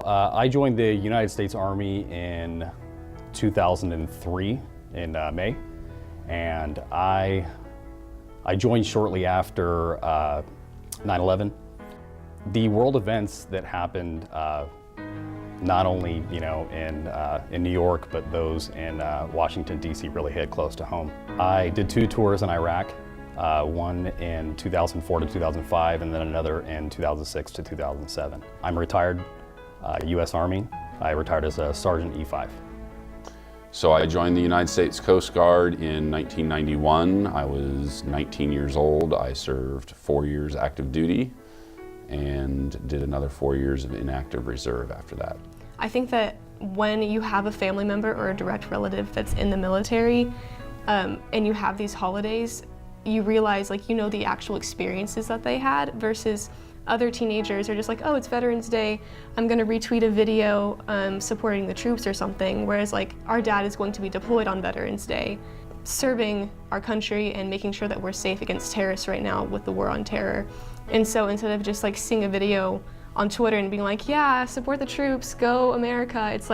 I joined the United States Army in 2003 in May, and I joined shortly after 9/11. The world events that happened, not only in New York, but those in Washington D.C. really hit close to home. I did 2 tours in Iraq, one in 2004 to 2005, and then another in 2006 to 2007. I'm retired U.S. Army. I retired as a Sergeant E5. So I joined the United States Coast Guard in 1991. I was 19 years old. I served 4 years active duty and did another 4 years of inactive reserve after that. I think that when you have a family member or a direct relative that's in the military, and you have these holidays, you realize the actual experiences that they had versus other teenagers are just like, oh, it's Veterans Day, I'm gonna retweet a video supporting the troops or something, whereas our dad is going to be deployed on Veterans Day, serving our country and making sure that we're safe against terrorists right now with the war on terror. And so instead of just seeing a video on Twitter and being like, yeah, support the troops, go America, it's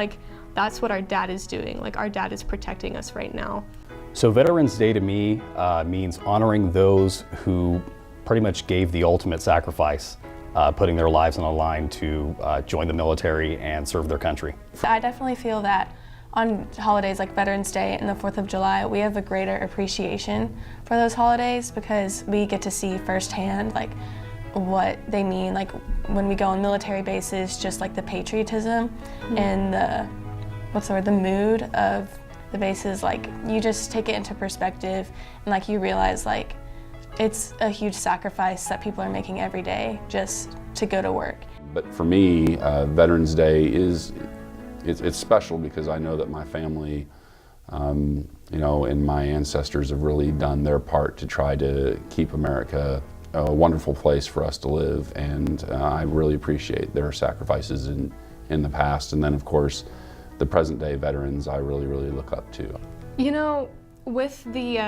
that's what our dad is doing. Our dad is protecting us right now. So Veterans Day to me means honoring those who pretty much gave the ultimate sacrifice, putting their lives on the line to join the military and serve their country. I definitely feel that on holidays like Veterans Day and the 4th of July, we have a greater appreciation for those holidays because we get to see firsthand what they mean, when we go on military bases, just the patriotism and the mood of the bases, you just take it into perspective and you realize it's a huge sacrifice that people are making every day just to go to work. But for me, Veterans Day it's special because I know that my family, and my ancestors have really done their part to try to keep America a wonderful place for us to live, and I really appreciate their sacrifices in the past, and then of course the present day veterans I really look up to. With the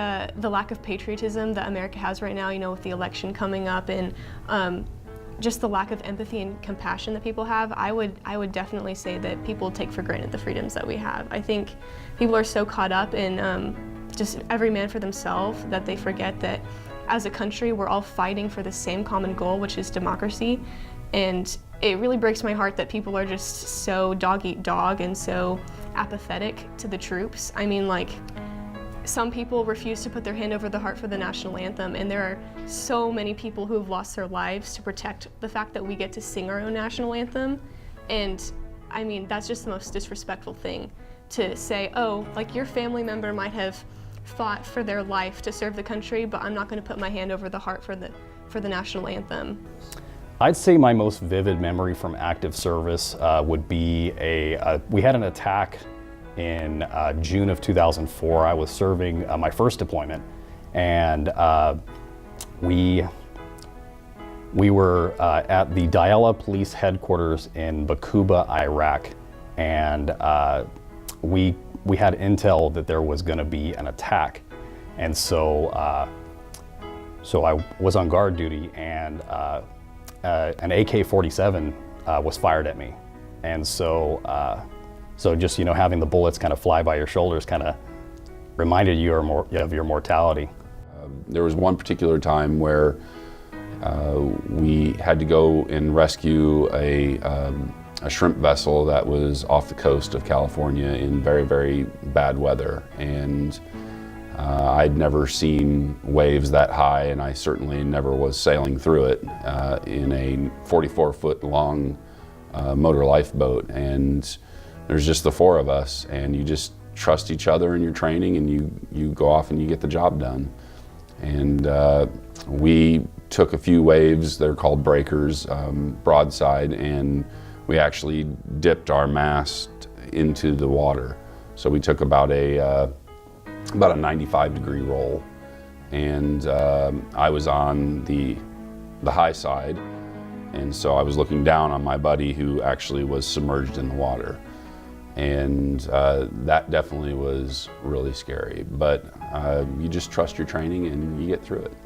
lack of patriotism that America has right now, with the election coming up and just the lack of empathy and compassion that people have, I would definitely say that people take for granted the freedoms that we have. I think people are so caught up in just every man for themselves that they forget that as a country we're all fighting for the same common goal, which is democracy. And it really breaks my heart that people are just so dog eat dog and so apathetic to the troops. I mean, some people refuse to put their hand over the heart for the national anthem, and there are so many people who have lost their lives to protect the fact that we get to sing our own national anthem. And I mean, that's just the most disrespectful thing to say, oh, your family member might have fought for their life to serve the country, but I'm not going to put my hand over the heart for the national anthem. I'd say my most vivid memory from active service would be we had an attack in June of 2004. I was serving my first deployment, and we were at the Diyala Police Headquarters in Bakuba, Iraq, and we had intel that there was going to be an attack, and so I was on guard duty, and an AK-47 was fired at me, and so just having the bullets kind of fly by your shoulders kind of reminded you of your mortality. There was one particular time where we had to go and rescue a shrimp vessel that was off the coast of California in very bad weather, and I'd never seen waves that high, and I certainly never was sailing through it in a 44-foot long motor lifeboat, and there's just the 4 of us, and you just trust each other in your training, and you go off and you get the job done. And we took a few waves, they're called breakers, broadside, and we actually dipped our mast into the water. So we took about a 95-degree roll, and I was on the high side, and so I was looking down on my buddy who actually was submerged in the water. And that definitely was really scary, but you just trust your training and you get through it.